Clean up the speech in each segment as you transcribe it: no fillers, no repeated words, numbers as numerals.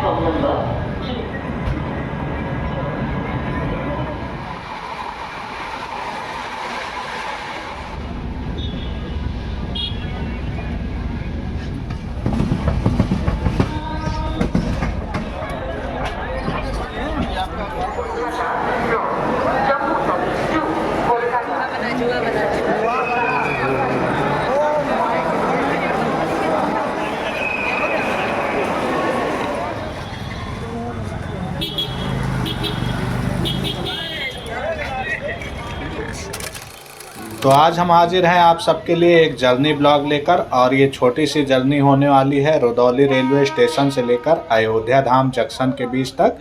Platform number 2. तो आज हम हाजिर हैं आप सबके लिए एक जर्नी ब्लॉग लेकर, और ये छोटी सी जर्नी होने वाली है रुदौली रेलवे स्टेशन से लेकर अयोध्या धाम जंक्शन के बीच तक।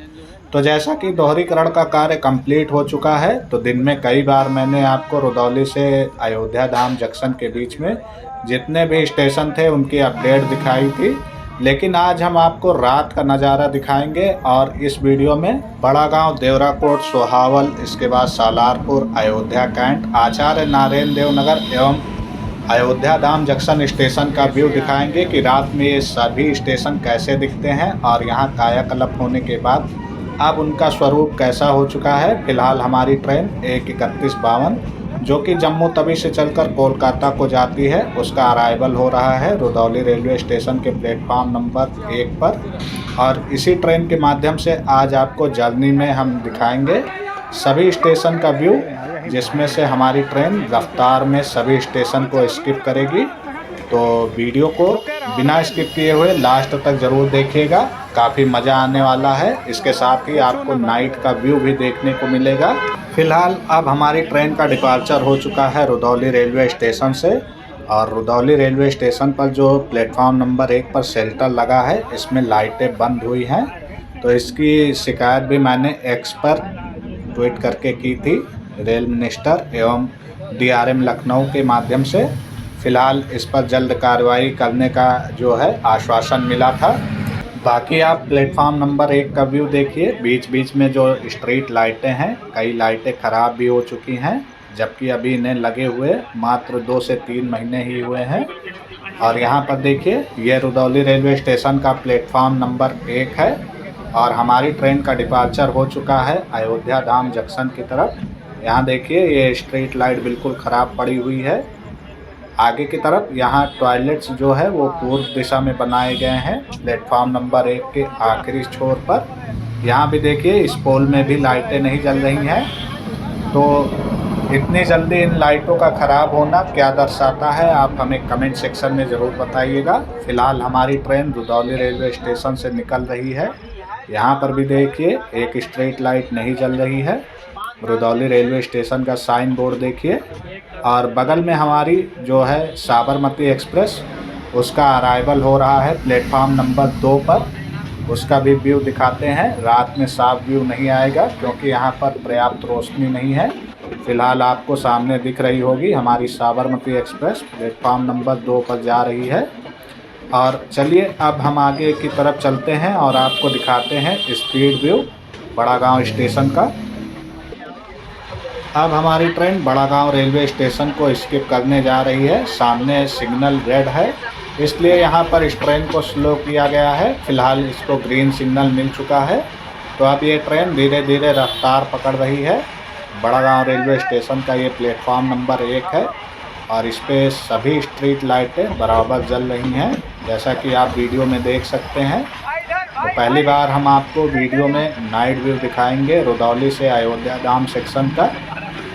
तो जैसा कि दोहरीकरण का कार्य कंप्लीट हो चुका है, तो दिन में कई बार मैंने आपको रुदौली से अयोध्या धाम जंक्शन के बीच में जितने भी स्टेशन थे उनकी अपडेट दिखाई थी। लेकिन आज हम आपको रात का नज़ारा दिखाएंगे, और इस वीडियो में बड़ा गांव, देवराकोट, सोहावल, इसके बाद सालारपुर, अयोध्या कैंट, आचार्य नारायण देव नगर एवं अयोध्या धाम जंक्शन स्टेशन का व्यू दिखाएंगे कि रात में ये सभी स्टेशन कैसे दिखते हैं और यहाँ कायाकल्प होने के बाद अब उनका स्वरूप कैसा हो चुका है। फिलहाल हमारी ट्रेन 1:31:52 जो कि जम्मू तवी से चलकर कोलकाता को जाती है, उसका अराइवल हो रहा है रुदौली रेलवे स्टेशन के प्लेटफॉर्म नंबर 1 पर। और इसी ट्रेन के माध्यम से आज आपको जर्नी में हम दिखाएंगे सभी स्टेशन का व्यू, जिसमें से हमारी ट्रेन रफ्तार में सभी स्टेशन को स्किप करेगी। तो वीडियो को बिना स्किप किए हुए लास्ट तक ज़रूर देखिएगा, काफ़ी मज़ा आने वाला है। इसके साथ ही आपको नाइट का व्यू भी देखने को मिलेगा। फ़िलहाल अब हमारी ट्रेन का डिपार्चर हो चुका है रुदौली रेलवे स्टेशन से, और रुदौली रेलवे स्टेशन पर जो प्लेटफॉर्म नंबर 1 पर शेल्टर लगा है, इसमें लाइटें बंद हुई हैं। तो इसकी शिकायत भी मैंने एक्स पर ट्वीट करके की थी रेल मिनिस्टर एवं DRM लखनऊ के माध्यम से। फ़िलहाल इस पर जल्द कार्रवाई करने का जो है आश्वासन मिला था। बाकी आप प्लेटफॉर्म नंबर 1 का व्यू देखिए। बीच बीच में जो स्ट्रीट लाइटें हैं, कई लाइटें ख़राब भी हो चुकी हैं, जबकि अभी इन्हें लगे हुए मात्र 2 से 3 महीने ही हुए हैं। और यहाँ पर देखिए, ये रुदौली रेलवे स्टेशन का प्लेटफॉर्म नंबर 1 है, और हमारी ट्रेन का डिपार्चर हो चुका है अयोध्या धाम जंक्शन की तरफ। यहाँ देखिए, ये स्ट्रीट लाइट बिल्कुल ख़राब पड़ी हुई है। आगे की तरफ यहाँ टॉयलेट्स जो है वो पूर्व दिशा में बनाए गए हैं प्लेटफॉर्म नंबर 1 के आखिरी छोर पर। यहाँ भी देखिए, इस पोल में भी लाइटें नहीं जल रही हैं। तो इतनी जल्दी इन लाइटों का ख़राब होना क्या दर्शाता है, आप हमें कमेंट सेक्शन में ज़रूर बताइएगा। फ़िलहाल हमारी ट्रेन रुदौली रेलवे स्टेशन से निकल रही है। यहाँ पर भी देखिए, एक स्ट्रीट लाइट नहीं जल रही है। रुदौली रेलवे स्टेशन का साइन बोर्ड देखिए, और बगल में हमारी जो है साबरमती एक्सप्रेस, उसका अराइवल हो रहा है प्लेटफॉर्म नंबर 2 पर। उसका भी व्यू दिखाते हैं। रात में साफ व्यू नहीं आएगा क्योंकि यहाँ पर पर्याप्त रोशनी नहीं है। फ़िलहाल आपको सामने दिख रही होगी हमारी साबरमती एक्सप्रेस प्लेटफॉर्म नंबर 2 पर जा रही है। और चलिए अब हम आगे की तरफ चलते हैं और आपको दिखाते हैं स्पीड व्यू बड़ा गाँव स्टेशन का। अब हमारी ट्रेन बड़ा गांव रेलवे स्टेशन को स्किप करने जा रही है। सामने सिग्नल रेड है, इसलिए यहाँ पर इस ट्रेन को स्लो किया गया है। फ़िलहाल इसको ग्रीन सिग्नल मिल चुका है, तो अब ये ट्रेन धीरे धीरे रफ्तार पकड़ रही है। बड़ा गांव रेलवे स्टेशन का ये प्लेटफॉर्म नंबर 1 है, और इस पर सभी स्ट्रीट लाइटें बराबर जल रही हैं, जैसा कि आप वीडियो में देख सकते हैं। तो पहली बार हम आपको वीडियो में नाइट व्यू दिखाएंगे रुदौली से अयोध्या धाम सेक्शन का,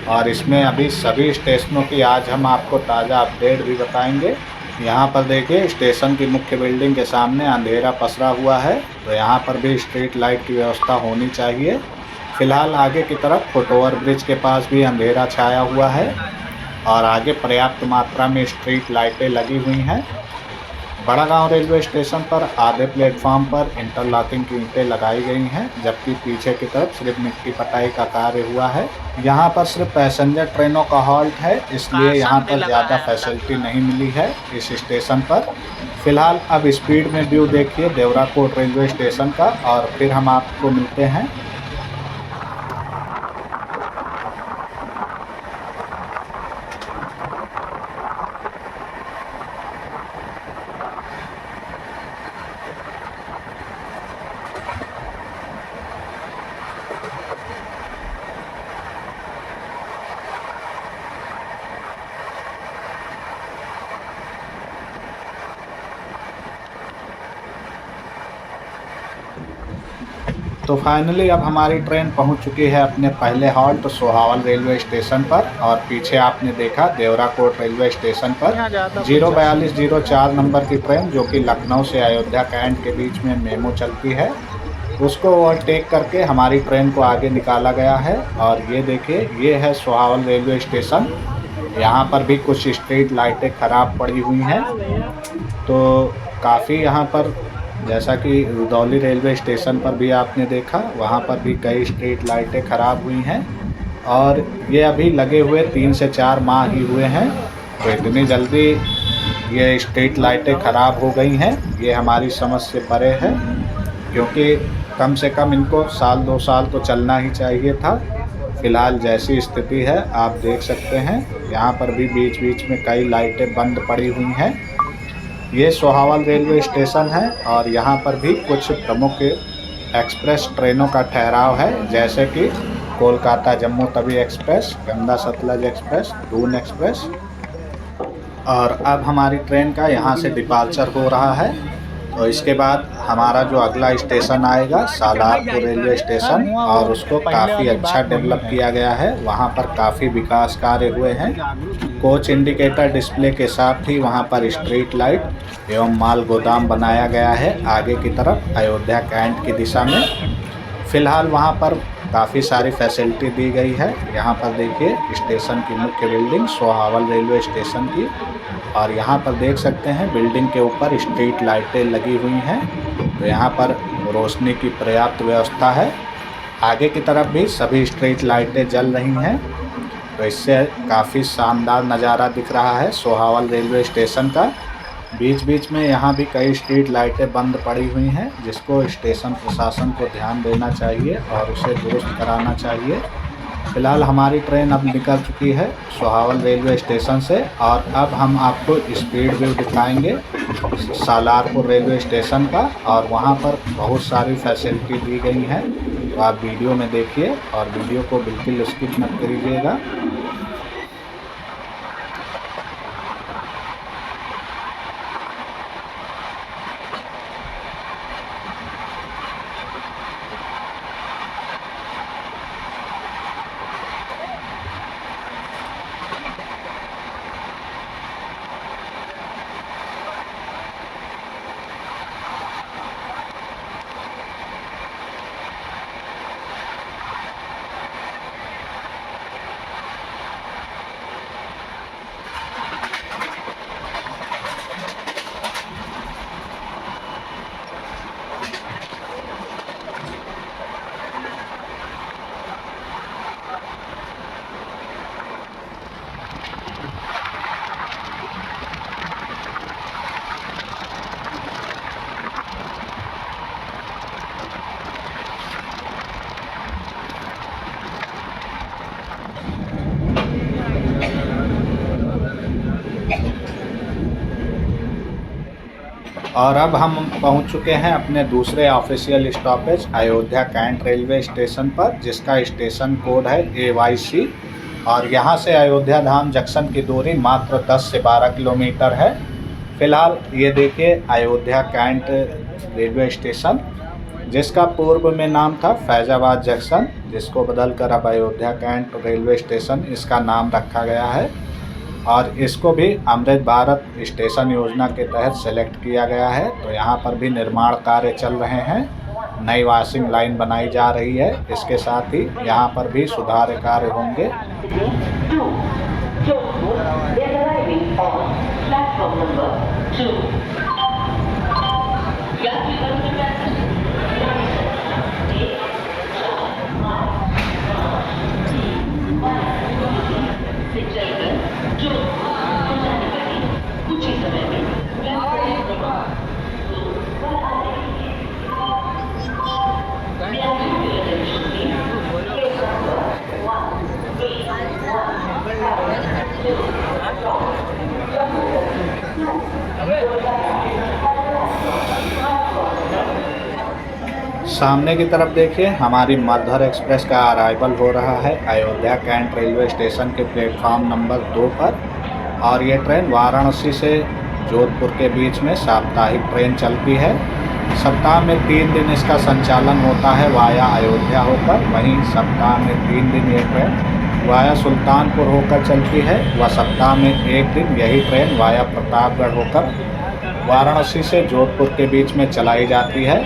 और इसमें अभी सभी स्टेशनों की आज हम आपको ताज़ा अपडेट भी बताएंगे। यहाँ पर देखिए, स्टेशन की मुख्य बिल्डिंग के सामने अंधेरा पसरा हुआ है, तो यहाँ पर भी स्ट्रीट लाइट की व्यवस्था होनी चाहिए। फ़िलहाल आगे की तरफ फुटओवर ब्रिज के पास भी अंधेरा छाया हुआ है, और आगे पर्याप्त मात्रा में स्ट्रीट लाइटें लगी हुई हैं। बड़ा गांव रेलवे स्टेशन पर आधे प्लेटफॉर्म पर इंटरलॉकिंग की ईंटें लगाई गई हैं, जबकि पीछे की तरफ सिर्फ मिट्टी पटाई का कार्य हुआ है। यहाँ पर सिर्फ पैसेंजर ट्रेनों का हॉल्ट है, इसलिए यहाँ पर ज़्यादा फैसिलिटी नहीं मिली है इस स्टेशन पर। फ़िलहाल अब स्पीड में व्यू देखिए देवराकोट रेलवे स्टेशन का, और फिर हम आपको मिलते हैं। तो फाइनली अब हमारी ट्रेन पहुंच चुकी है अपने पहले हॉल्ट सोहावल रेलवे स्टेशन पर। और पीछे आपने देखा देवराकोट रेलवे स्टेशन पर 04204 नंबर की ट्रेन जो कि लखनऊ से अयोध्या कैंट के बीच में मेमो चलती है, उसको ओवरटेक करके हमारी ट्रेन को आगे निकाला गया है। और ये देखिए, ये है सोहावल रेलवे स्टेशन। यहाँ पर भी कुछ स्ट्रीट लाइटें ख़राब पड़ी हुई हैं, तो काफ़ी यहाँ पर, जैसा कि रुदौली रेलवे स्टेशन पर भी आपने देखा, वहाँ पर भी कई स्ट्रीट लाइटें ख़राब हुई हैं। और ये अभी लगे हुए 3 से 4 माह ही हुए हैं, तो इतनी जल्दी ये स्ट्रीट लाइटें ख़राब हो गई हैं, ये हमारी समझ से परे है। क्योंकि कम से कम इनको 1-2 साल तो चलना ही चाहिए था। फ़िलहाल जैसी स्थिति है आप देख सकते हैं, यहाँ पर भी बीच बीच में कई लाइटें बंद पड़ी हुई हैं। ये सोहावल रेलवे स्टेशन है और यहाँ पर भी कुछ प्रमुख एक्सप्रेस ट्रेनों का ठहराव है, जैसे कि Kolkata Jammu Tawi express, Ganga Sutlej express, Doon express. और अब हमारी ट्रेन का यहाँ से डिपार्चर हो रहा है। तो इसके बाद हमारा जो अगला स्टेशन आएगा सालारपुर रेलवे स्टेशन, और उसको काफ़ी अच्छा डेवलप किया गया है। वहाँ पर काफ़ी विकास कार्य हुए हैं। कोच इंडिकेटर डिस्प्ले के साथ ही वहाँ पर स्ट्रीट लाइट एवं माल गोदाम बनाया गया है आगे की तरफ अयोध्या कैंट की दिशा में। फ़िलहाल वहाँ पर काफ़ी सारी फैसिलिटी दी गई है। यहाँ पर देखिए स्टेशन की मुख्य बिल्डिंग सोहावल रेलवे स्टेशन की, और यहाँ पर देख सकते हैं बिल्डिंग के ऊपर स्ट्रीट लाइटें लगी हुई हैं, तो यहाँ पर रोशनी की पर्याप्त व्यवस्था है। आगे की तरफ भी सभी स्ट्रीट लाइटें जल रही हैं, तो इससे काफ़ी शानदार नज़ारा दिख रहा है सोहावल रेलवे स्टेशन का। बीच बीच में यहाँ भी कई स्ट्रीट लाइटें बंद पड़ी हुई हैं, जिसको स्टेशन प्रशासन को ध्यान देना चाहिए और उसे दुरुस्त कराना चाहिए। फ़िलहाल हमारी ट्रेन अब निकल चुकी है सोहावल रेलवे स्टेशन से, और अब हम आपको स्पीड व्यू दिखाएंगे सालारपुर रेलवे स्टेशन का। और वहाँ पर बहुत सारी फैसिलिटी दी गई हैं, तो आप वीडियो में देखिए और वीडियो को बिल्कुल स्किप मत करिएगा। और अब हम पहुंच चुके हैं अपने दूसरे official stoppage Ayodhya Cantt railway station पर, जिसका स्टेशन कोड है AYC। और यहां से अयोध्या धाम जंक्शन की दूरी मात्र 10 से 12 किलोमीटर है। फ़िलहाल ये देखिए अयोध्या कैंट रेलवे स्टेशन, जिसका पूर्व में नाम था फैज़ाबाद जंक्शन, जिसको बदलकर अब अयोध्या कैंट रेलवे स्टेशन इसका नाम रखा गया है। और इसको भी अमृत भारत स्टेशन योजना के तहत सेलेक्ट किया गया है। तो यहाँ पर भी निर्माण कार्य चल रहे हैं, नई वॉशिंग लाइन बनाई जा रही है। इसके साथ ही यहाँ पर भी सुधार कार्य होंगे। सामने की तरफ देखिए हमारी मलधर एक्सप्रेस का अराइवल हो रहा है अयोध्या कैंट रेलवे स्टेशन के प्लेटफॉर्म नंबर 2 पर। और ये ट्रेन वाराणसी से जोधपुर के बीच में साप्ताहिक ट्रेन चलती है। सप्ताह में 3 दिन इसका संचालन होता है वाया अयोध्या होकर। वहीं सप्ताह में 3 दिन ये ट्रेन वाया सुल्तानपुर होकर चलती है व सप्ताह में 1 दिन यही ट्रेन वाया प्रतापगढ़ होकर वाराणसी से जोधपुर के बीच में चलाई जाती है।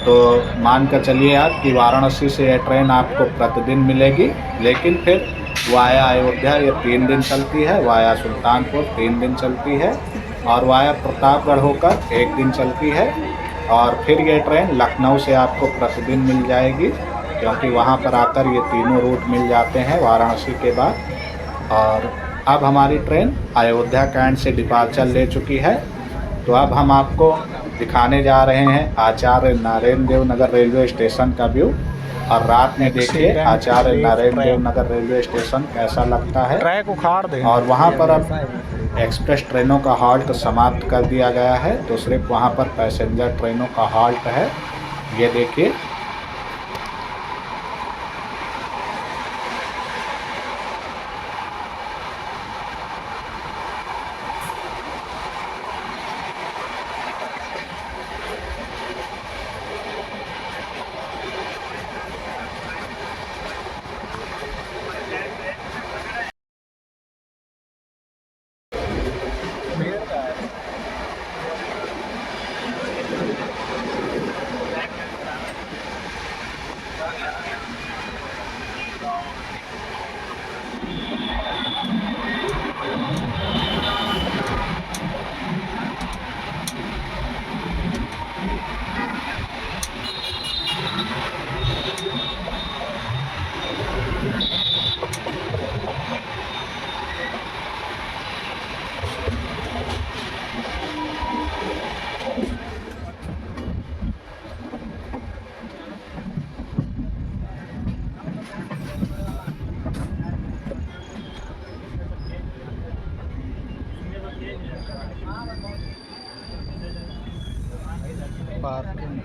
तो मान कर चलिए आप कि वाराणसी से यह ट्रेन आपको प्रतिदिन मिलेगी, लेकिन फिर वाया अयोध्या ये 3 दिन चलती है, वाया सुल्तानपुर 3 दिन चलती है और वाया प्रतापगढ़ होकर 1 दिन चलती है। और फिर ये ट्रेन लखनऊ से आपको प्रतिदिन मिल जाएगी, क्योंकि वहाँ पर आकर ये तीनों रूट मिल जाते हैं वाराणसी के बाद। और अब हमारी ट्रेन अयोध्या कैंट से डिपार्चर ले चुकी है। तो अब हम आपको दिखाने जा रहे हैं आचार्य नारायण देव नगर रेलवे स्टेशन का व्यू। और रात में देखिए आचार्य नारायण देव नगर रेलवे स्टेशन कैसा लगता है। ट्रैक उखाड़ दें। और वहाँ पर अब एक्सप्रेस ट्रेनों का हॉल्ट समाप्त कर दिया गया है, तो सिर्फ वहाँ पर पैसेंजर ट्रेनों का हॉल्ट है। ये देखिए पार्किंग।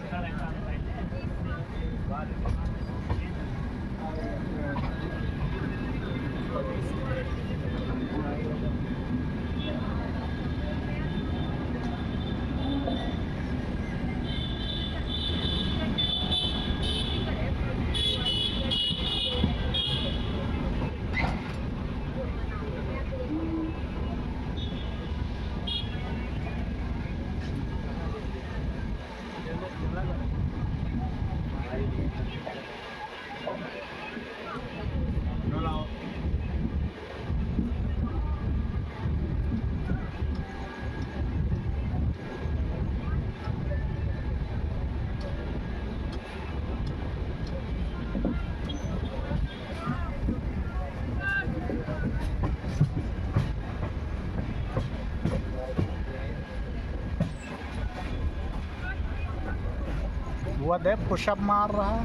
वो देख पुशअप मार रहा।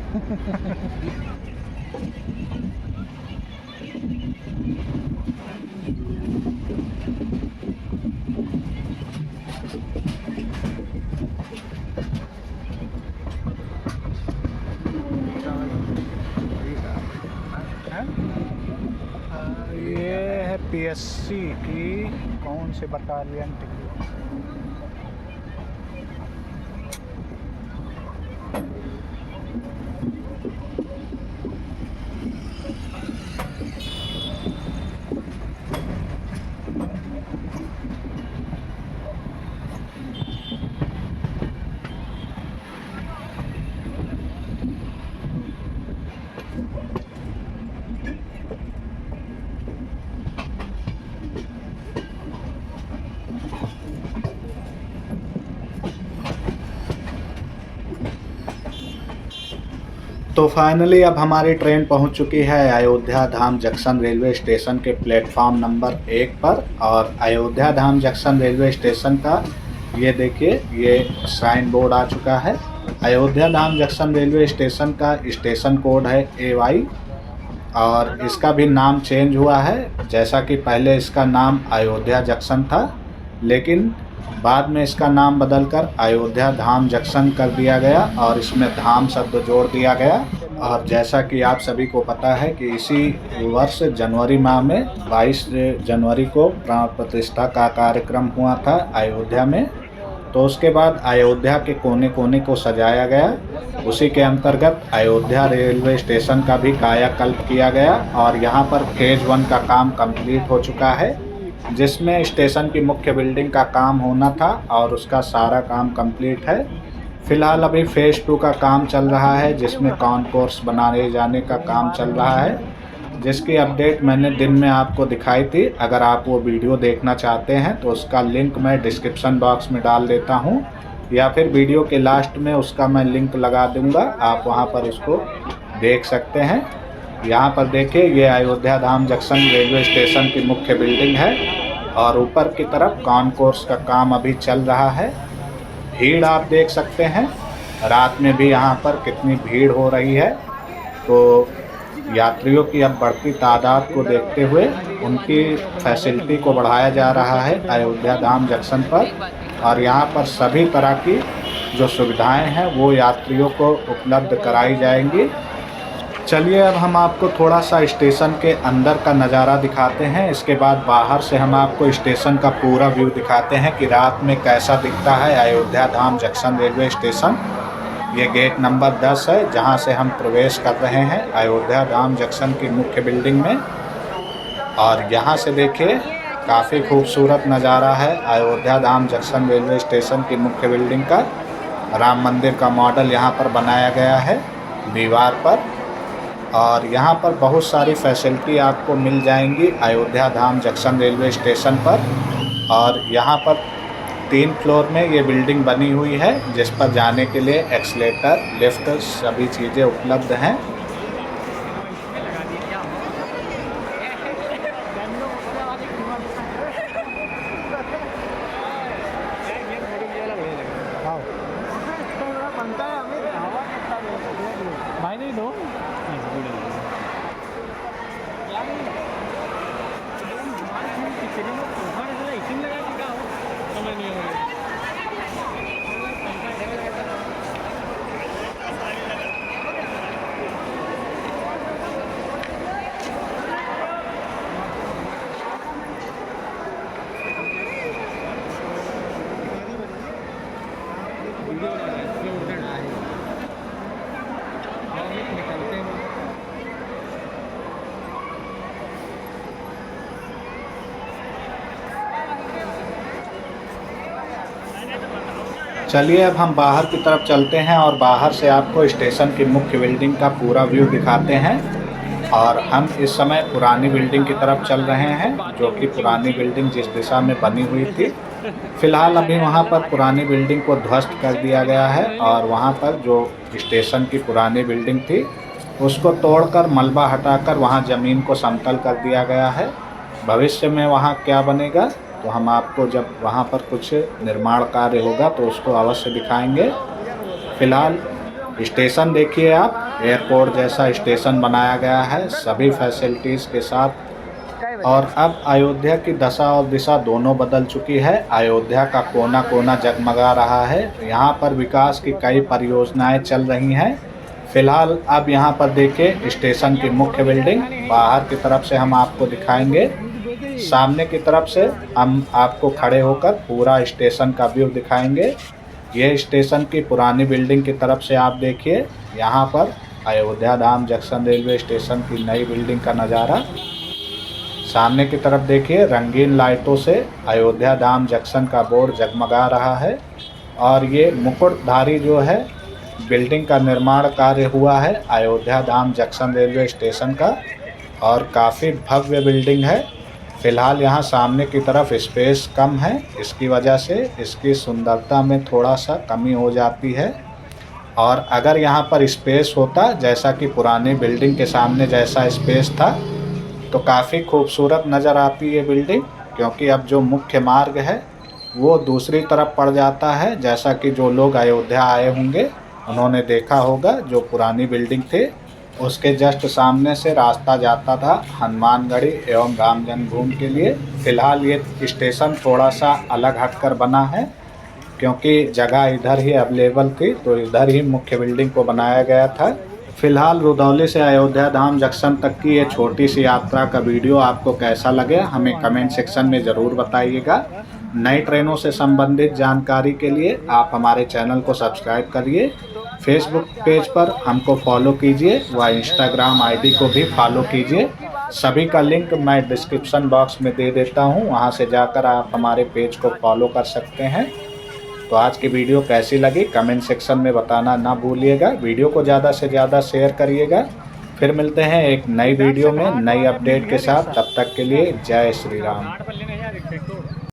ये है पीएससी की कौन से बटालियन टिकट। तो फाइनली अब हमारी ट्रेन पहुंच चुकी है अयोध्या धाम जंक्शन रेलवे स्टेशन के प्लेटफॉर्म नंबर 1 पर। और अयोध्या धाम जंक्शन रेलवे स्टेशन का ये देखिए ये साइन बोर्ड आ चुका है। अयोध्या धाम जंक्शन रेलवे स्टेशन का स्टेशन कोड है AY और इसका भी नाम चेंज हुआ है। जैसा कि पहले इसका नाम अयोध्या जंक्शन था, लेकिन बाद में इसका नाम बदलकर अयोध्या धाम जंक्शन कर दिया गया और इसमें धाम शब्द जोड़ दिया गया। और जैसा कि आप सभी को पता है कि इसी वर्ष जनवरी माह में 22 जनवरी को प्राण प्रतिष्ठा का कार्यक्रम हुआ था अयोध्या में। तो उसके बाद अयोध्या के कोने कोने को सजाया गया। उसी के अंतर्गत अयोध्या रेलवे स्टेशन का भी कायाकल्प किया गया और यहाँ पर फेज़ 1 का काम कंप्लीट हो चुका है, जिसमें स्टेशन की मुख्य बिल्डिंग का काम होना था और उसका सारा काम कंप्लीट है। फ़िलहाल अभी फेज़ 2 का काम चल रहा है, जिसमें कॉन्कोर्स बनाए जाने का काम चल रहा है, जिसकी अपडेट मैंने दिन में आपको दिखाई थी। अगर आप वो वीडियो देखना चाहते हैं तो उसका लिंक मैं डिस्क्रिप्शन बॉक्स में डाल देता हूँ, या फिर वीडियो के लास्ट में उसका मैं लिंक लगा दूँगा, आप वहाँ पर उसको देख सकते हैं। यहाँ पर देखिए, ये अयोध्या धाम जंक्शन रेलवे स्टेशन की मुख्य बिल्डिंग है और ऊपर की तरफ कॉन्कोर्स का काम अभी चल रहा है। भीड़ आप देख सकते हैं, रात में भी यहाँ पर कितनी भीड़ हो रही है। तो यात्रियों की अब बढ़ती तादाद को देखते हुए उनकी फैसिलिटी को बढ़ाया जा रहा है अयोध्या धाम जंक्शन पर, और यहाँ पर सभी तरह की जो सुविधाएं हैं वो यात्रियों को उपलब्ध कराई जाएंगी। चलिए अब हम आपको थोड़ा सा स्टेशन के अंदर का नज़ारा दिखाते हैं, इसके बाद बाहर से हम आपको स्टेशन का पूरा व्यू दिखाते हैं कि रात में कैसा दिखता है अयोध्या धाम जंक्शन रेलवे स्टेशन। ये गेट नंबर 10 है, जहां से हम प्रवेश कर रहे हैं अयोध्या धाम जंक्शन की मुख्य बिल्डिंग में। और यहां से देखिए, काफ़ी खूबसूरत नज़ारा है अयोध्या धाम जंक्शन रेलवे स्टेशन की मुख्य बिल्डिंग का। राम मंदिर का मॉडल यहां पर बनाया गया है दीवार पर, और यहाँ पर बहुत सारी फैसिलिटी आपको मिल जाएंगी अयोध्या धाम जंक्शन रेलवे स्टेशन पर। और यहाँ पर 3 फ्लोर में ये बिल्डिंग बनी हुई है, जिस पर जाने के लिए एक्सलेटर, लिफ्ट सभी चीज़ें उपलब्ध हैं। चलिए अब हम बाहर की तरफ चलते हैं और बाहर से आपको स्टेशन की मुख्य बिल्डिंग का पूरा व्यू दिखाते हैं। और हम इस समय पुरानी बिल्डिंग की तरफ चल रहे हैं, जो कि पुरानी बिल्डिंग जिस दिशा में बनी हुई थी। फ़िलहाल अभी वहां पर पुरानी बिल्डिंग को ध्वस्त कर दिया गया है और वहां पर जो स्टेशन की पुरानी बिल्डिंग थी उसको तोड़कर मलबा हटाकर वहां ज़मीन को समतल कर दिया गया है। भविष्य में वहां क्या बनेगा तो हम आपको जब वहाँ पर कुछ निर्माण कार्य होगा तो उसको अवश्य दिखाएंगे। फ़िलहाल स्टेशन देखिए आप, एयरपोर्ट जैसा स्टेशन बनाया गया है सभी फैसिलिटीज़ के साथ। और अब अयोध्या की दशा और दिशा दोनों बदल चुकी है। अयोध्या का कोना कोना जगमगा रहा है। यहाँ पर विकास की कई परियोजनाएं चल रही हैं। फ़िलहाल अब यहाँ पर देखिए स्टेशन की मुख्य बिल्डिंग, बाहर की तरफ से हम आपको दिखाएंगे। सामने की तरफ से हम आपको खड़े होकर पूरा स्टेशन का व्यू दिखाएंगे। ये स्टेशन की पुरानी बिल्डिंग की तरफ से आप देखिए, यहाँ पर अयोध्या धाम जंक्शन रेलवे स्टेशन की नई बिल्डिंग का नज़ारा। सामने की तरफ देखिए, रंगीन लाइटों से अयोध्या धाम जंक्शन का बोर्ड जगमगा रहा है। और ये मुकुटधारी जो है बिल्डिंग का निर्माण कार्य हुआ है अयोध्या धाम जंक्शन रेलवे स्टेशन का, और काफ़ी भव्य बिल्डिंग है। फ़िलहाल यहाँ सामने की तरफ स्पेस कम है, इसकी वजह से इसकी सुंदरता में थोड़ा सा कमी हो जाती है। और अगर यहाँ पर स्पेस होता जैसा कि पुरानी बिल्डिंग के सामने जैसा स्पेस था तो काफ़ी खूबसूरत नज़र आती है बिल्डिंग, क्योंकि अब जो मुख्य मार्ग है वो दूसरी तरफ पड़ जाता है। जैसा कि जो लोग अयोध्या आए होंगे उन्होंने देखा होगा, जो पुरानी बिल्डिंग थे उसके जस्ट सामने से रास्ता जाता था हनुमानगढ़ी एवं राम जन्मभूमि के लिए। फ़िलहाल ये स्टेशन थोड़ा सा अलग हटकर बना है, क्योंकि जगह इधर ही अवेलेबल थी तो इधर ही मुख्य बिल्डिंग को बनाया गया था। फ़िलहाल रुदौली से अयोध्या धाम जंक्शन तक की ये छोटी सी यात्रा का वीडियो आपको कैसा लगे हमें कमेंट सेक्शन में ज़रूर बताइएगा। नई ट्रेनों से संबंधित जानकारी के लिए आप हमारे चैनल को सब्सक्राइब करिए। फेसबुक पेज पर हमको फॉलो कीजिए व इंस्टाग्राम आईडी को भी फॉलो कीजिए। सभी का लिंक मैं डिस्क्रिप्शन बॉक्स में दे देता हूं, वहां से जाकर आप हमारे पेज को फॉलो कर सकते हैं। तो आज की वीडियो कैसी लगी कमेंट सेक्शन में बताना ना भूलिएगा। वीडियो को ज़्यादा से ज़्यादा शेयर करिएगा। फिर मिलते हैं एक नई वीडियो में नई अपडेट के साथ। तब तक के लिए जय श्री राम।